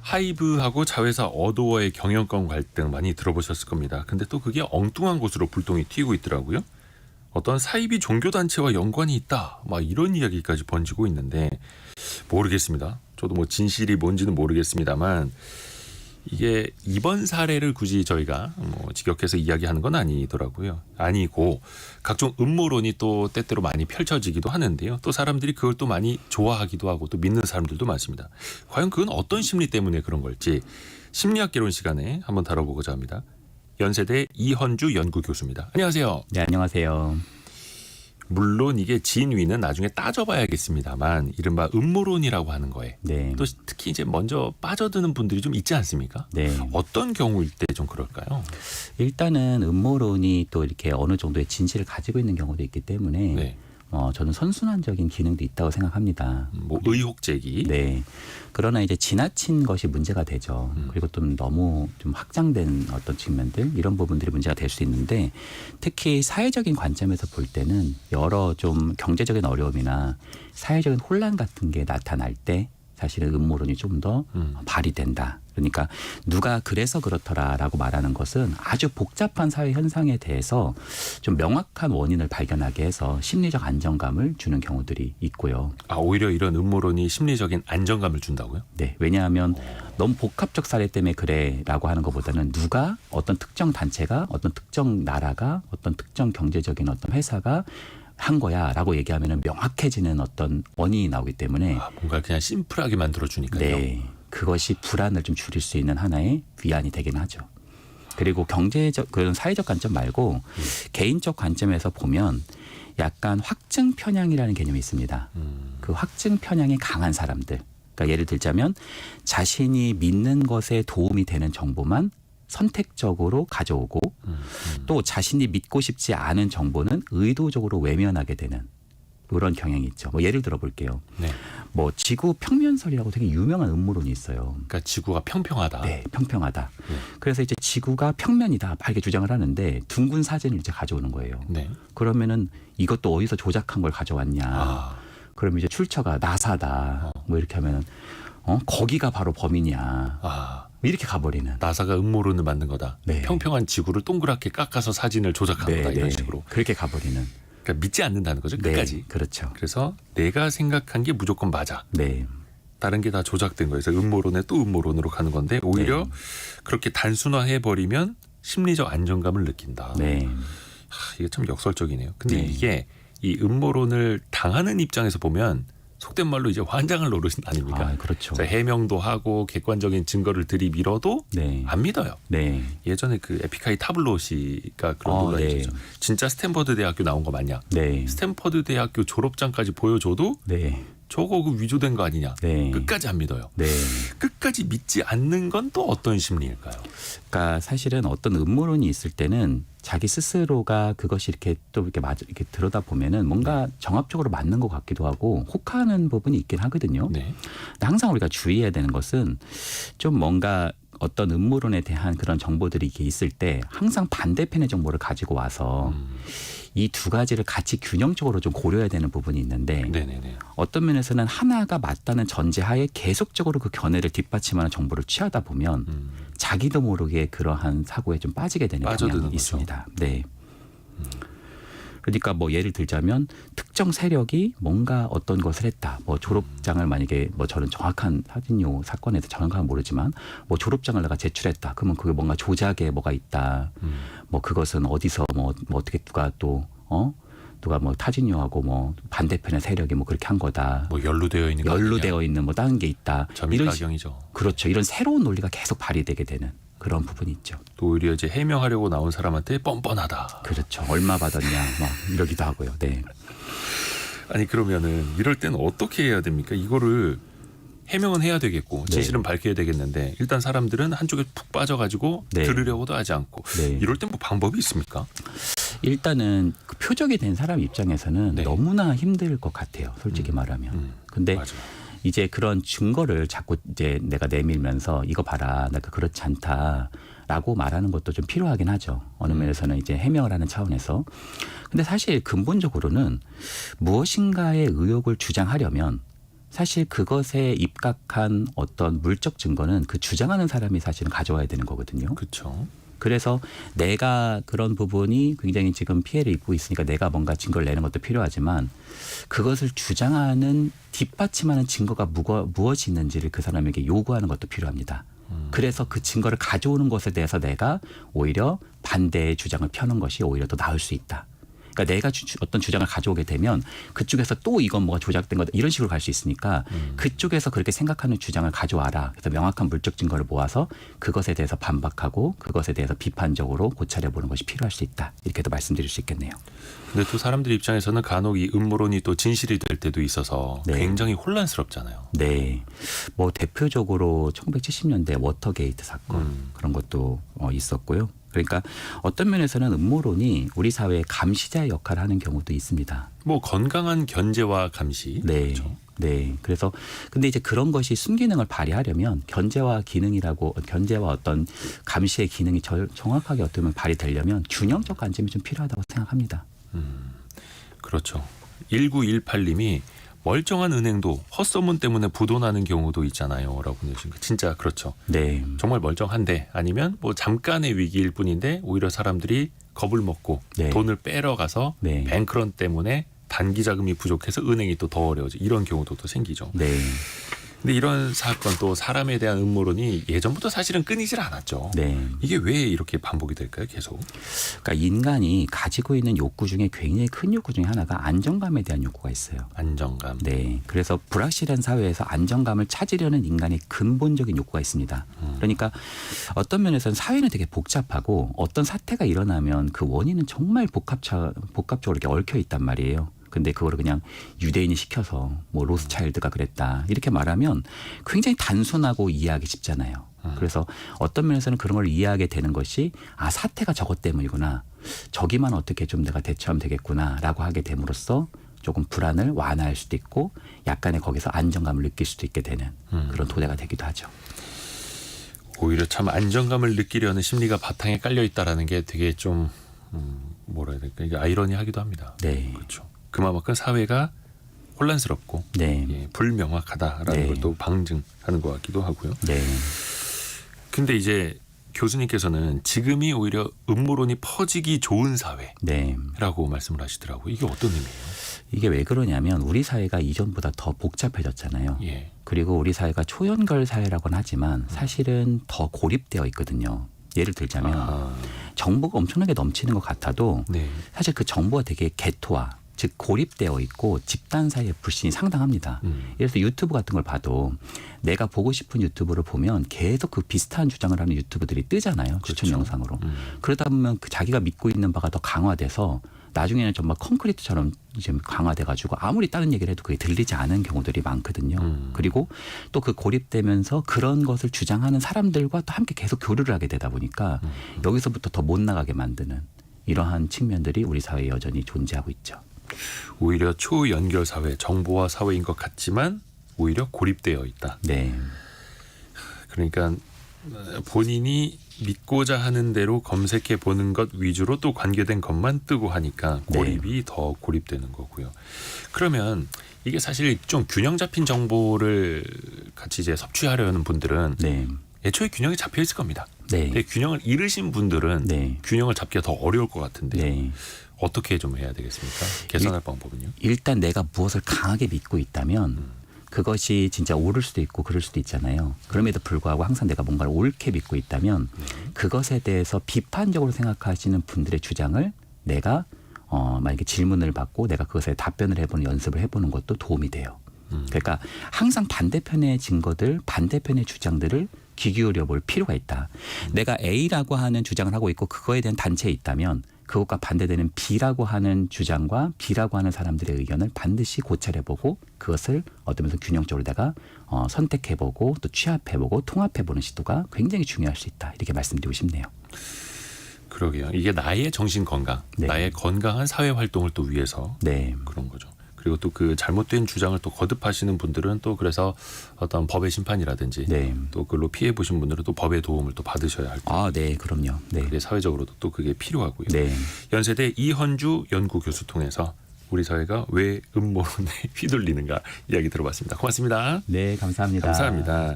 하이브하고 자회사 어도어의 경영권 갈등 많이 들어보셨을 겁니다. 근데 또 그게 엉뚱한 곳으로 불똥이 튀고 있더라고요. 어떤 사이비 종교단체와 연관이 있다, 막 이런 이야기까지 번지고 있는데 모르겠습니다. 저도 뭐 진실이 뭔지는 모르겠습니다만 이게 이번 사례를 굳이 저희가 뭐 직역해서 이야기하는 건 아니더라고요. 아니고 각종 음모론이 또 때때로 많이 펼쳐지기도 하는데요. 또 사람들이 그걸 또 많이 좋아하기도 하고 또 믿는 사람들도 많습니다. 과연 그건 어떤 심리 때문에 그런 걸지 심리학개론 시간에 한번 다뤄보고자 합니다. 연세대 이헌주 연구교수입니다. 안녕하세요. 네, 안녕하세요. 물론 이게 진위는 나중에 따져봐야겠습니다만 이른바 음모론이라고 하는 거에 네. 또 특히 이제 먼저 빠져드는 분들이 좀 있지 않습니까? 네. 어떤 경우일 때 좀 그럴까요? 일단은 음모론이 또 이렇게 어느 정도의 진실을 가지고 있는 경우도 있기 때문에 네. 저는 선순환적인 기능도 있다고 생각합니다. 뭐 의혹 제기. 네. 그러나 이제 지나친 것이 문제가 되죠. 그리고 좀 너무 좀 확장된 어떤 측면들 이런 부분들이 문제가 될 수 있는데 특히 사회적인 관점에서 볼 때는 여러 좀 경제적인 어려움이나 사회적인 혼란 같은 게 나타날 때 사실은 음모론이 좀 더 발휘된다. 그러니까 누가 그래서 그렇더라라고 말하는 것은 아주 복잡한 사회 현상에 대해서 좀 명확한 원인을 발견하게 해서 심리적 안정감을 주는 경우들이 있고요. 아, 오히려 이런 음모론이 심리적인 안정감을 준다고요? 네, 왜냐하면 너무 복합적 사례 때문에 그래라고 하는 것보다는 누가 어떤 특정 단체가 어떤 특정 나라가 어떤 특정 경제적인 어떤 회사가 한 거야라고 얘기하면은 명확해지는 어떤 원인이 나오기 때문에 뭔가 그냥 심플하게 만들어주니까요. 네, 그것이 불안을 좀 줄일 수 있는 하나의 위안이 되긴 하죠. 그리고 경제적 그런 사회적 관점 말고 개인적 관점에서 보면 약간 확증 편향이라는 개념이 있습니다. 그 확증 편향이 강한 사람들. 그러니까 예를 들자면 자신이 믿는 것에 도움이 되는 정보만 선택적으로 가져오고 또 자신이 믿고 싶지 않은 정보는 의도적으로 외면하게 되는 이런 경향이 있죠. 뭐 예를 들어 볼게요. 네. 뭐 지구 평면설이라고 되게 유명한 음모론이 있어요. 그러니까 지구가 평평하다. 네, 평평하다. 그래서 이제 지구가 평면이다 이렇게 주장을 하는데 둥근 사진을 이제 가져오는 거예요. 네. 그러면은 이것도 어디서 조작한 걸 가져왔냐. 그럼 이제 출처가 나사다. 뭐 이렇게 하면은 거기가 바로 범인이야. 이렇게 가버리는. 나사가 음모론을 만든 거다. 네. 평평한 지구를 동그랗게 깎아서 사진을 조작한 거다. 이런 식으로. 그렇게 가버리는. 그러니까 믿지 않는다는 거죠. 끝까지. 네, 그렇죠. 그래서 내가 생각한 게 무조건 맞아. 네. 다른 게 다 조작된 거예요. 그래서 음모론에 또 음모론으로 가는 건데 오히려 그렇게 단순화해버리면 심리적 안정감을 느낀다. 네. 이게 참 역설적이네요. 근데 네. 이게 이 음모론을 당하는 입장에서 보면 속된 말로 이제 환장을 노릇 아닙니까? 그렇죠. 해명도 하고 객관적인 증거를 들이밀어도 네. 안 믿어요. 네. 예전에 그 에픽하이 타블로시가 그런 논란이 네. 있었죠. 진짜 스탠퍼드 대학교 나온 거 맞냐? 네. 스탠퍼드 대학교 졸업장까지 보여줘도 네. 저거 그 위조된 거 아니냐? 네. 끝까지 안 믿어요. 네. 끝까지 믿지 않는 건 또 어떤 심리일까요? 그러니까 사실은 어떤 음모론이 있을 때는 자기 스스로가 그것이 이렇게 또 이렇게 들여다 보면은 뭔가 정합적으로 맞는 것 같기도 하고 혹하는 부분이 있긴 하거든요. 네. 근데 항상 우리가 주의해야 되는 것은 좀 뭔가 어떤 음모론에 대한 그런 정보들이 이렇게 있을 때 항상 반대편의 정보를 가지고 와서 이 두 가지를 같이 균형적으로 좀 고려해야 되는 부분이 있는데 네네네. 어떤 면에서는 하나가 맞다는 전제하에 계속적으로 그 견해를 뒷받침하는 정보를 취하다 보면 자기도 모르게 그러한 사고에 좀 빠지게 되는 경향이 거죠. 있습니다. 네. 그러니까 뭐 예를 들자면 특정 세력이 뭔가 어떤 것을 했다. 뭐 졸업장을 만약에 뭐 저는 정확한 사진요 사건에 대해서 정확하게 모르지만 뭐 졸업장을 내가 제출했다. 그러면 그게 뭔가 조작에 뭐가 있다. 뭐 그것은 어디서 뭐 어떻게 누가 또 누가 뭐 타진요하고 뭐 반대편의 세력이 뭐 그렇게 한 거다. 뭐 연루되어 있는 거 연루되어 있는 뭐 다른 게 있다. 점입가경이죠. 그렇죠. 이런 새로운 논리가 계속 발휘되게 되는 그런 부분이 있죠. 또 오히려 이제 해명하려고 나온 사람한테 뻔뻔하다. 그렇죠. 얼마 받았냐 막 이러기도 하고요. 네. 아니 그러면은 이럴 때는 어떻게 해야 됩니까? 이거를 해명은 해야 되겠고 진실은 밝혀야 되겠는데 일단 사람들은 한쪽에 푹 빠져가지고 들으려고도 하지 않고 이럴 땐 뭐 방법이 있습니까? 일단은 그 표적이 된 사람 입장에서는 너무나 힘들 것 같아요. 솔직히 말하면. 근데 맞아요. 이제 그런 증거를 자꾸 이제 내가 내밀면서 이거 봐라, 내가 그렇지 않다라고 말하는 것도 좀 필요하긴 하죠. 어느 면에서는 이제 해명을 하는 차원에서. 근데 사실 근본적으로는 무엇인가의 의혹을 주장하려면 사실 그것에 입각한 어떤 물적 증거는 그 주장하는 사람이 사실은 가져와야 되는 거거든요. 그렇죠. 그래서 내가 그런 부분이 굉장히 지금 피해를 입고 있으니까 내가 뭔가 증거를 내는 것도 필요하지만 그것을 주장하는 뒷받침하는 증거가 무엇이 있는지를 그 사람에게 요구하는 것도 필요합니다. 그래서 그 증거를 가져오는 것에 대해서 내가 오히려 반대의 주장을 펴는 것이 오히려 더 나을 수 있다. 그러니까 내가 어떤 주장을 가져오게 되면 그쪽에서 또 이건 뭐가 조작된 거다 이런 식으로 갈 수 있으니까 그쪽에서 그렇게 생각하는 주장을 가져와라. 그래서 명확한 물적 증거를 모아서 그것에 대해서 반박하고 그것에 대해서 비판적으로 고찰해 보는 것이 필요할 수 있다. 이렇게도 말씀드릴 수 있겠네요. 근데 또 사람들 입장에서는 간혹 이 음모론이 또 진실이 될 때도 있어서 네. 굉장히 혼란스럽잖아요. 네. 뭐 대표적으로 1970년대 워터게이트 사건 그런 것도 있었고요. 그러니까 어떤 면에서는 음모론이 우리 사회의 감시자의 역할을 하는 경우도 있습니다. 뭐 건강한 견제와 감시. 네. 그렇죠. 네. 그래서 근데 이제 그런 것이 순기능을 발휘하려면 견제와 어떤 감시의 기능이 정확하게 어떻게 보면 발휘되려면 균형적 관점이 좀 필요하다고 생각합니다. 그렇죠. 1918님이 멀쩡한 은행도 헛소문 때문에 부도나는 경우도 있잖아요. 라고 내주신 거. 진짜 그렇죠. 네. 정말 멀쩡한데 아니면 뭐 잠깐의 위기일 뿐인데 오히려 사람들이 겁을 먹고 네. 돈을 빼러 가서 네. 뱅크런 때문에 단기 자금이 부족해서 은행이 또 더 어려워져. 이런 경우도 또 생기죠. 네. 근데 이런 사건 또 사람에 대한 음모론이 예전부터 사실은 끊이질 않았죠. 네. 이게 왜 이렇게 반복이 될까요? 계속. 그러니까 인간이 가지고 있는 욕구 중에 굉장히 큰 욕구 중에 하나가 안정감에 대한 욕구가 있어요. 안정감. 네. 그래서 불확실한 사회에서 안정감을 찾으려는 인간의 근본적인 욕구가 있습니다. 그러니까 어떤 면에서는 사회는 되게 복잡하고 어떤 사태가 일어나면 그 원인은 정말 복합적으로 이렇게 얽혀 있단 말이에요. 근데 그거를 그냥 유대인이 시켜서 뭐 로스차일드가 그랬다 이렇게 말하면 굉장히 단순하고 이해하기 쉽잖아요. 그래서 어떤 면에서는 그런 걸 이해하게 되는 것이 아 사태가 저것 때문이구나. 저기만 어떻게 좀 내가 대처하면 되겠구나라고 하게 됨으로써 조금 불안을 완화할 수도 있고 약간의 거기서 안정감을 느낄 수도 있게 되는 그런 토대가 되기도 하죠. 오히려 참 안정감을 느끼려는 심리가 바탕에 깔려 있다라는 게 되게 좀 뭐라 해야 될까? 이게 아이러니하기도 합니다. 네. 그렇죠. 그만큼 사회가 혼란스럽고 네. 예, 불명확하다라는 네. 걸 또 방증하는 것 같기도 하고요. 네. 근데 이제 교수님께서는 지금이 오히려 음모론이 퍼지기 좋은 사회라고 네. 말씀을 하시더라고요. 이게 어떤 의미예요? 이게 왜 그러냐면 우리 사회가 이전보다 더 복잡해졌잖아요. 예. 그리고 우리 사회가 초연결 사회라고는 하지만 사실은 더 고립되어 있거든요. 예를 들자면 아하. 정보가 엄청나게 넘치는 것 같아도 네. 사실 그 정보가 되게 개토화, 즉 고립되어 있고 집단 사이의 불신이 상당합니다. 예를 들어서 유튜브 같은 걸 봐도 내가 보고 싶은 유튜브를 보면 계속 그 비슷한 주장을 하는 유튜브들이 뜨잖아요. 추천 그렇죠. 영상으로. 그러다 보면 그 자기가 믿고 있는 바가 더 강화돼서 나중에는 정말 콘크리트처럼 지금 강화돼가지고 아무리 다른 얘기를 해도 그게 들리지 않은 경우들이 많거든요. 그리고 또 그 고립되면서 그런 것을 주장하는 사람들과 또 함께 계속 교류를 하게 되다 보니까 여기서부터 더 못 나가게 만드는 이러한 측면들이 우리 사회에 여전히 존재하고 있죠. 오히려 초연결 사회, 정보화 사회인 것 같지만 오히려 고립되어 있다. 네. 그러니까 본인이 믿고자 하는 대로 검색해 보는 것 위주로 또 관계된 것만 뜨고 하니까 고립이 더 고립되는 거고요. 그러면 이게 사실 좀 균형 잡힌 정보를 같이 이제 섭취하려는 분들은 네. 애초에 균형이 잡혀 있을 겁니다. 네. 근데 균형을 잃으신 분들은 네. 균형을 잡기가 더 어려울 것 같은데 네. 어떻게 좀 해야 되겠습니까? 개선할 방법은요? 일단 내가 무엇을 강하게 믿고 있다면 그것이 진짜 옳을 수도 있고 그럴 수도 있잖아요. 그럼에도 불구하고 항상 내가 뭔가를 옳게 믿고 있다면 그것에 대해서 비판적으로 생각하시는 분들의 주장을 내가 만약에 질문을 받고 내가 그것에 답변을 해보는 연습을 해보는 것도 도움이 돼요. 그러니까 항상 반대편의 증거들, 반대편의 주장들을 귀 기울여 볼 필요가 있다. 내가 A라고 하는 주장을 하고 있고 그거에 대한 단체에 있다면 그것과 반대되는 B라고 하는 주장과 B라고 하는 사람들의 의견을 반드시 고찰해보고 그것을 어떤 면에서 균형적으로 내가 선택해보고 또 취합해보고 통합해보는 시도가 굉장히 중요할 수 있다. 이렇게 말씀드리고 싶네요. 그러게요. 이게 나의 정신 건강, 네. 나의 건강한 사회 활동을 또 위해서 네. 그런 거죠. 그리고 또 그 잘못된 주장을 또 거듭하시는 분들은 또 그래서 어떤 법의 심판이라든지 네. 또 그걸로 피해 보신 분들은 또 법의 도움을 또 받으셔야 할 거예요. 아, 네, 그럼요. 네. 그게 사회적으로도 또 그게 필요하고요. 네. 연세대 이헌주 연구 교수 통해서 우리 사회가 왜 음모론에 휘둘리는가 이야기 들어봤습니다. 고맙습니다. 네, 감사합니다. 감사합니다.